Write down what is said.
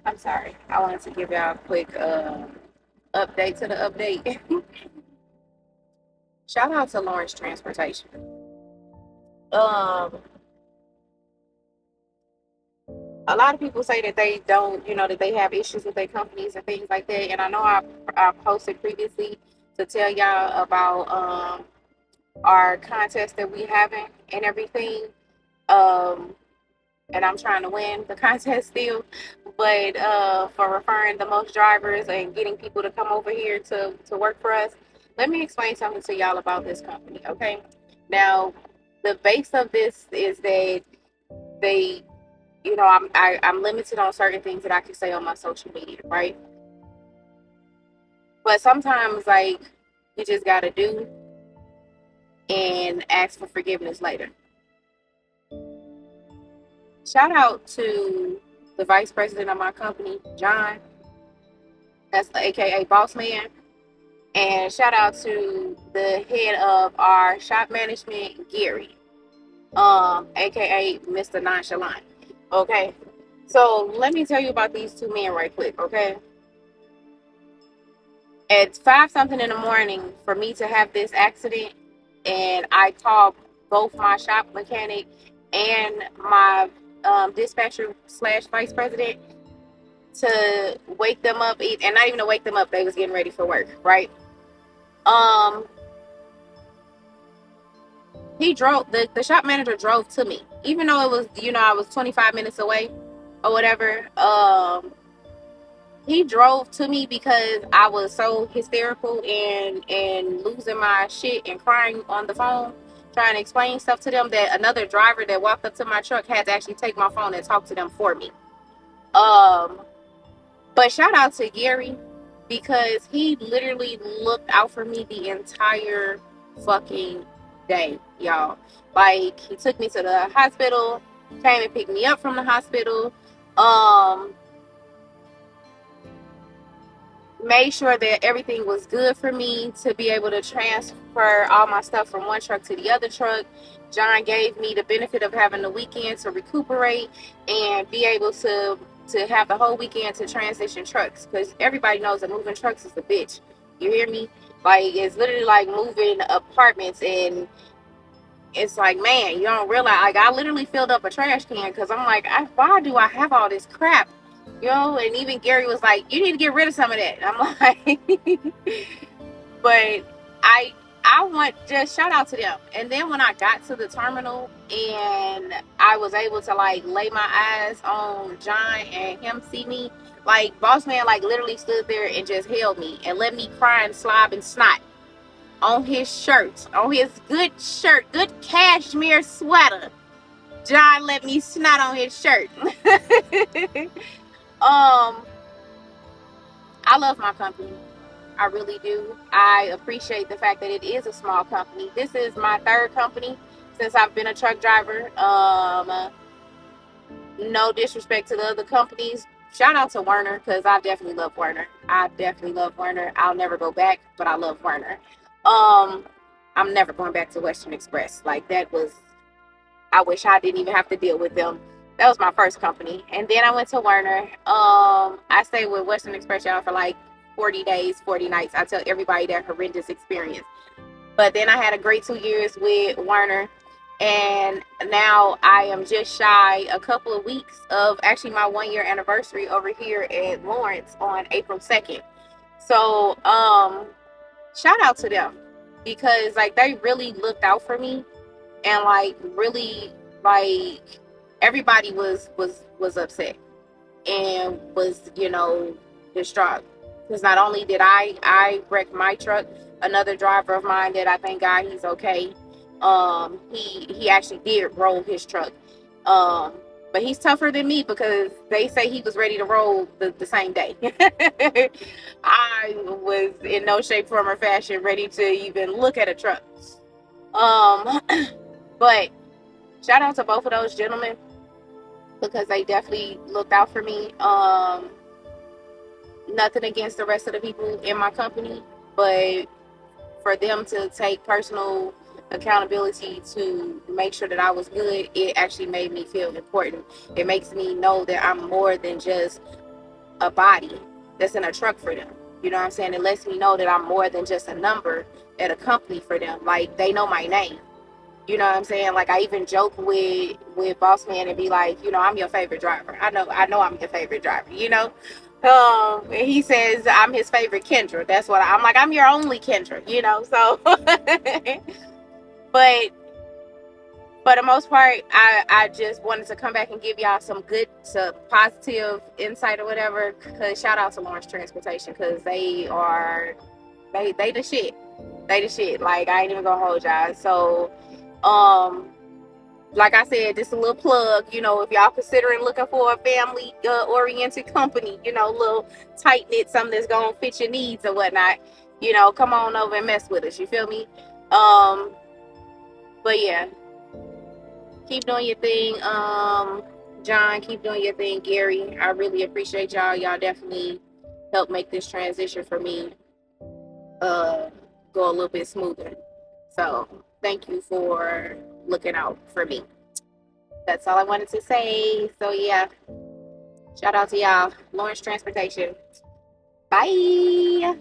I'm sorry. I wanted to give y'all a quick update to the update. Shout out to Lawrence Transportation. Um, a lot of people say that they don't, that they have issues with their companies and things like that. And I know I posted previously to tell y'all about our contest that we having and everything. Um, and I'm trying to win the contest still. But for referring the most drivers and getting people to come over here to work for us, let me explain something to y'all about this company, okay? Now, the base of this is that they, I'm limited on certain things that I can say on my social media, right? But sometimes, like, you just gotta do and ask for forgiveness later. Shout out to the vice president of my company, John. That's AKA Boss Man. And shout out to the head of our shop management, Gary, aka Mr. Nonchalant. Okay. So let me tell you about these two men right quick, okay? At five something in the morning for me to have this accident, and I called both my shop mechanic and my dispatcher slash vice president to wake them up, and not even to wake them up, they was getting ready for work, right? Um, he drove the shop manager drove to me, even though it was I was 25 minutes away or whatever. He drove to me because I was so hysterical and losing my shit and crying on the phone, trying to explain stuff to them, that another driver that walked up to my truck had to actually take my phone and talk to them for me. Um, but shout out to Gary, because he literally looked out for me the entire fucking day, y'all. Like, he took me to the hospital, came and picked me up from the hospital. Um, Made sure that everything was good for me to be able to transfer all my stuff from one truck to the other truck. John gave me the benefit of having the weekend to recuperate and be able to have the whole weekend to transition trucks, because everybody knows that moving trucks is a bitch. You hear me? Like, it's literally like moving apartments, and it's like, man, you don't realize, like, I literally filled up a trash can because I'm like, why do I have all this crap? And even Gary was like, you need to get rid of some of that. And I'm like, but I I want, just shout out to them. And then when I got to the terminal and I was able to like lay my eyes on John and him see me, like, Boss Man like literally stood there and just held me and let me cry and slob and snot on his shirt, on his good shirt, good cashmere sweater. John let me snot on his shirt. um I love my company. I really do. I appreciate the fact that it is a small company. This is my third company since I've been a truck driver. No disrespect to the other companies. Shout out to Werner, because I definitely love Werner. I definitely love Werner. I'll never go back, but I love Werner. Um, I'm never going back to Western Express. Like, that was, I wish I didn't even have to deal with them. That was my first company. And then I went to Werner. I stayed with Western Express, y'all, for like 40 days, 40 nights. I tell everybody that horrendous experience. But then I had a great 2 years with Werner. And now I am just shy a couple of weeks of actually my 1 year anniversary over here at Lawrence on April 2nd. So shout out to them, because like they really looked out for me, and like really, like, everybody was upset and was distraught, because not only did I wreck my truck, another driver of mine that I thank God he's okay, he actually did roll his truck, um but he's tougher than me because they say he was ready to roll the same day. I was in no shape, form, or fashion ready to even look at a truck. um but shout out to both of those gentlemen, because they definitely looked out for me. Nothing against the rest of the people in my company, but for them to take personal accountability to make sure that I was good, it actually made me feel important. It makes me know that I'm more than just a body that's in a truck for them. You know what I'm saying? It lets me know that I'm more than just a number at a company for them. Like, they know my name. You know what I'm saying? Like, I even joke with boss man and be like, I'm your favorite driver. I know I'm your favorite driver, and he says I'm his favorite Kendra. That's what I'm like, I'm your only Kendra, so but for the most part, I just wanted to come back and give y'all some good, some positive insight or whatever. Cause shout out to Lawrence Transportation, cause they the shit. They the shit. Like, I ain't even gonna hold y'all. So, like I said, just a little plug. If y'all considering looking for a family oriented company, little tight knit, something that's gonna fit your needs or whatnot, come on over and mess with us. You feel me? But yeah. Keep doing your thing, John. Keep doing your thing, Gary. I really appreciate y'all. Y'all definitely helped make this transition for me go a little bit smoother. So thank you for looking out for me. That's all I wanted to say. So yeah, shout out to y'all. Lawrence Transportation. Bye.